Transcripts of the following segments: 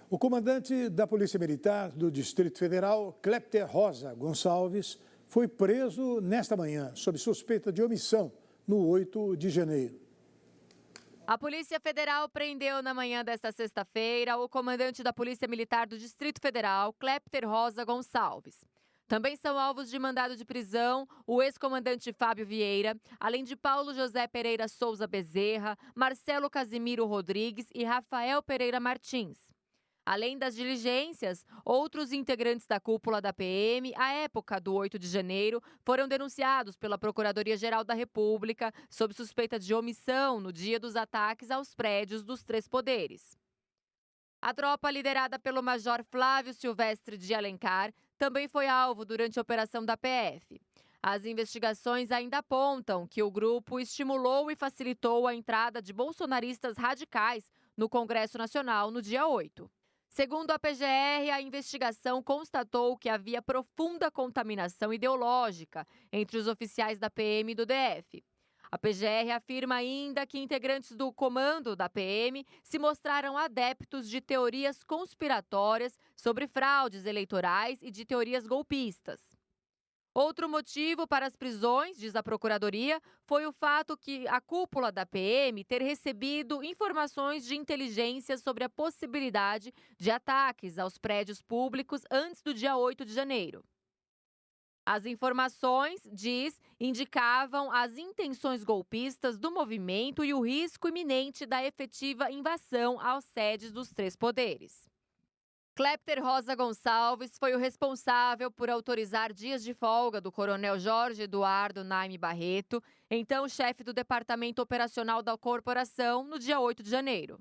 O comandante da Polícia Militar do Distrito Federal, Clepter Rosa Gonçalves, foi preso nesta manhã, sob suspeita de omissão, no 8 de janeiro. A Polícia Federal prendeu na manhã desta sexta-feira o comandante da Polícia Militar do Distrito Federal, Clepter Rosa Gonçalves. Também são alvos de mandado de prisão o ex-comandante Fábio Vieira, além de Paulo José Pereira Souza Bezerra, Marcelo Casimiro Rodrigues e Rafael Pereira Martins. Além das diligências, outros integrantes da cúpula da PM, à época do 8 de janeiro, foram denunciados pela Procuradoria-Geral da República sob suspeita de omissão no dia dos ataques aos prédios dos três poderes. A tropa liderada pelo Major Flávio Silvestre de Alencar também foi alvo durante a operação da PF. As investigações ainda apontam que o grupo estimulou e facilitou a entrada de bolsonaristas radicais no Congresso Nacional no dia 8. Segundo a PGR, a investigação constatou que havia profunda contaminação ideológica entre os oficiais da PM e do DF. A PGR afirma ainda que integrantes do comando da PM se mostraram adeptos de teorias conspiratórias sobre fraudes eleitorais e de teorias golpistas. Outro motivo para as prisões, diz a Procuradoria, foi o fato que a cúpula da PM ter recebido informações de inteligência sobre a possibilidade de ataques aos prédios públicos antes do dia 8 de janeiro. As informações, diz, indicavam as intenções golpistas do movimento e o risco iminente da efetiva invasão às sedes dos três poderes. Clepter Rosa Gonçalves foi o responsável por autorizar dias de folga do coronel Jorge Eduardo Naime Barreto, então chefe do Departamento Operacional da Corporação, no dia 8 de janeiro.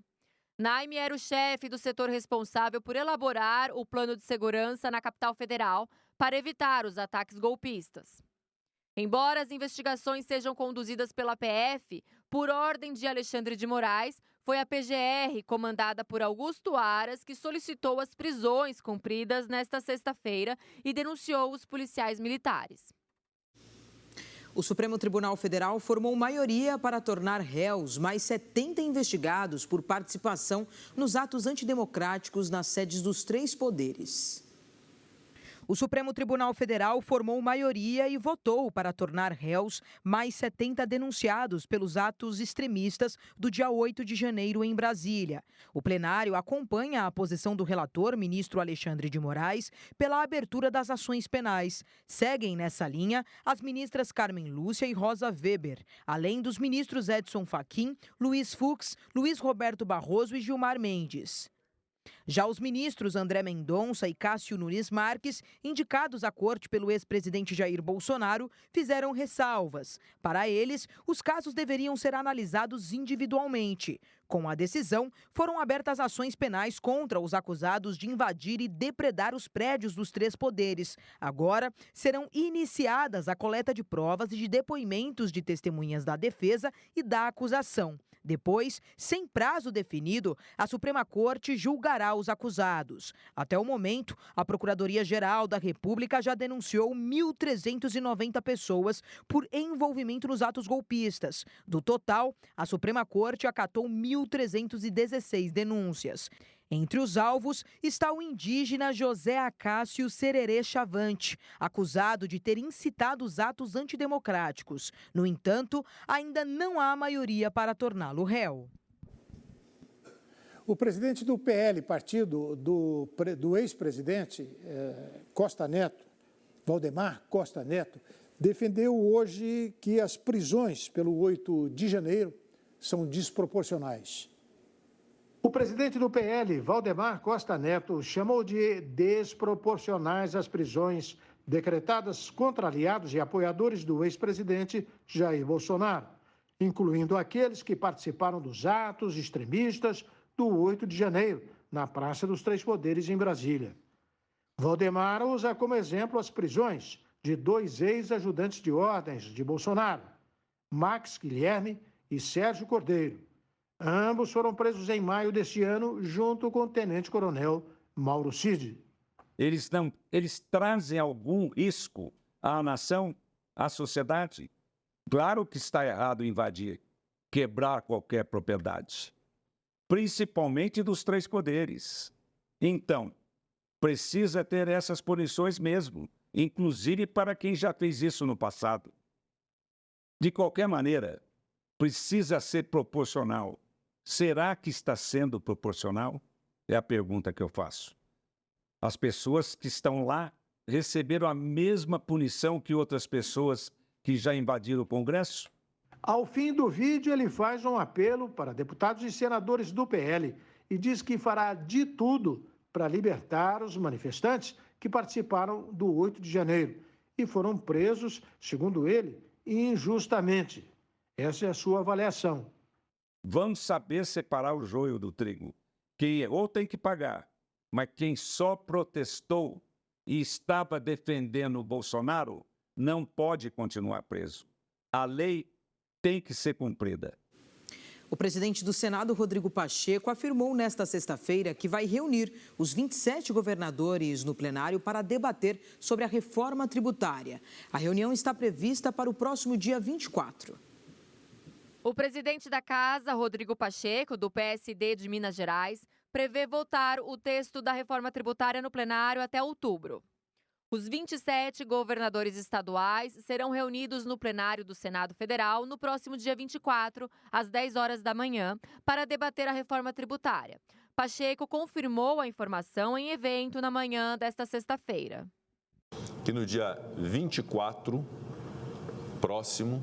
Naime era o chefe do setor responsável por elaborar o plano de segurança na capital federal para evitar os ataques golpistas. Embora as investigações sejam conduzidas pela PF, por ordem de Alexandre de Moraes, foi a PGR, comandada por Augusto Aras, que solicitou as prisões cumpridas nesta sexta-feira e denunciou os policiais militares. O Supremo Tribunal Federal formou maioria para tornar réus mais 70 investigados por participação nos atos antidemocráticos nas sedes dos três poderes. O Supremo Tribunal Federal formou maioria e votou para tornar réus mais 70 denunciados pelos atos extremistas do dia 8 de janeiro em Brasília. O plenário acompanha a posição do relator, ministro Alexandre de Moraes, pela abertura das ações penais. Seguem nessa linha as ministras Carmen Lúcia e Rosa Weber, além dos ministros Edson Fachin, Luiz Fux, Luiz Roberto Barroso e Gilmar Mendes. Já os ministros André Mendonça e Cássio Nunes Marques, indicados à corte pelo ex-presidente Jair Bolsonaro, fizeram ressalvas. Para eles, os casos deveriam ser analisados individualmente. Com a decisão, foram abertas ações penais contra os acusados de invadir e depredar os prédios dos três poderes. Agora, serão iniciadas a coleta de provas e de depoimentos de testemunhas da defesa e da acusação. Depois, sem prazo definido, a Suprema Corte julgará os acusados. Até o momento, a Procuradoria-Geral da República já denunciou 1.390 pessoas por envolvimento nos atos golpistas. Do total, a Suprema Corte acatou 1.316 denúncias. Entre os alvos está o indígena José Acácio Sererê Chavante, acusado de ter incitado os atos antidemocráticos. No entanto, ainda não há maioria para torná-lo réu. O presidente do PL, partido do ex-presidente Costa Neto, Valdemar Costa Neto, defendeu hoje que as prisões pelo 8 de janeiro são desproporcionais. O presidente do PL, Valdemar Costa Neto, chamou de desproporcionais as prisões decretadas contra aliados e apoiadores do ex-presidente Jair Bolsonaro, incluindo aqueles que participaram dos atos extremistas do 8 de janeiro, na Praça dos Três Poderes, em Brasília. Valdemar usa como exemplo as prisões de dois ex-ajudantes de ordens de Bolsonaro, Max Guilherme e Sérgio Cordeiro. Ambos foram presos em maio deste ano, junto com o tenente-coronel Mauro Cid. Eles trazem algum risco à nação, à sociedade? Claro que está errado invadir, quebrar qualquer propriedade, principalmente dos três poderes. Então, precisa ter essas punições mesmo, inclusive para quem já fez isso no passado. De qualquer maneira, precisa ser proporcional. Será que está sendo proporcional? É a pergunta que eu faço. As pessoas que estão lá receberam a mesma punição que outras pessoas que já invadiram o Congresso? Ao fim do vídeo, ele faz um apelo para deputados e senadores do PL e diz que fará de tudo para libertar os manifestantes que participaram do 8 de janeiro e foram presos, segundo ele, injustamente. Essa é a sua avaliação. Vamos saber separar o joio do trigo. Quem errou tem que pagar, mas quem só protestou e estava defendendo o Bolsonaro não pode continuar preso. A lei tem que ser cumprida. O presidente do Senado, Rodrigo Pacheco, afirmou nesta sexta-feira que vai reunir os 27 governadores no plenário para debater sobre a reforma tributária. A reunião está prevista para o próximo dia 24. O presidente da Casa, Rodrigo Pacheco, do PSD de Minas Gerais, prevê votar o texto da reforma tributária no plenário até outubro. Os 27 governadores estaduais serão reunidos no plenário do Senado Federal no próximo dia 24, às 10 horas da manhã, para debater a reforma tributária. Pacheco confirmou a informação em evento na manhã desta sexta-feira. Que no dia 24, próximo,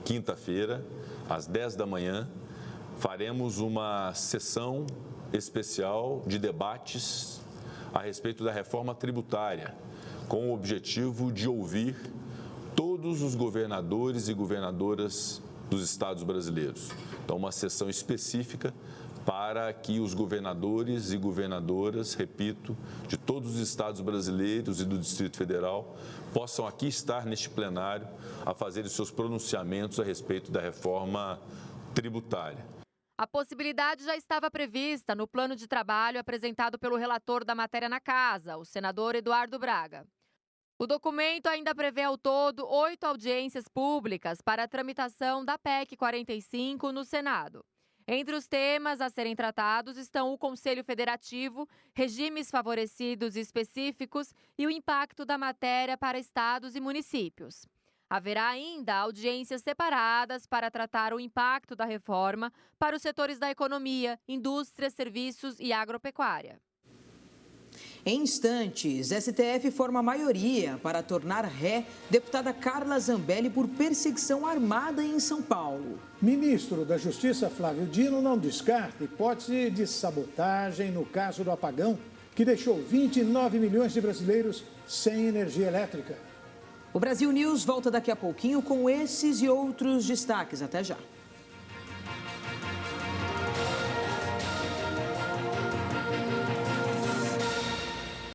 quinta-feira, às 10 da manhã, faremos uma sessão especial de debates a respeito da reforma tributária, com o objetivo de ouvir todos os governadores e governadoras dos estados brasileiros. Então, uma sessão específica para que os governadores e governadoras, repito, de todos os estados brasileiros e do Distrito Federal, possam aqui estar neste plenário a fazer os seus pronunciamentos a respeito da reforma tributária. A possibilidade já estava prevista no plano de trabalho apresentado pelo relator da matéria na Casa, o senador Eduardo Braga. O documento ainda prevê ao todo 8 audiências públicas para a tramitação da PEC 45 no Senado. Entre os temas a serem tratados estão o Conselho Federativo, regimes favorecidos específicos e o impacto da matéria para estados e municípios. Haverá ainda audiências separadas para tratar o impacto da reforma para os setores da economia, indústria, serviços e agropecuária. Em instantes, STF forma maioria para tornar ré deputada Carla Zambelli por perseguição armada em São Paulo. Ministro da Justiça Flávio Dino não descarta hipótese de sabotagem no caso do apagão que deixou 29 milhões de brasileiros sem energia elétrica. O Brasil News volta daqui a pouquinho com esses e outros destaques. Até já.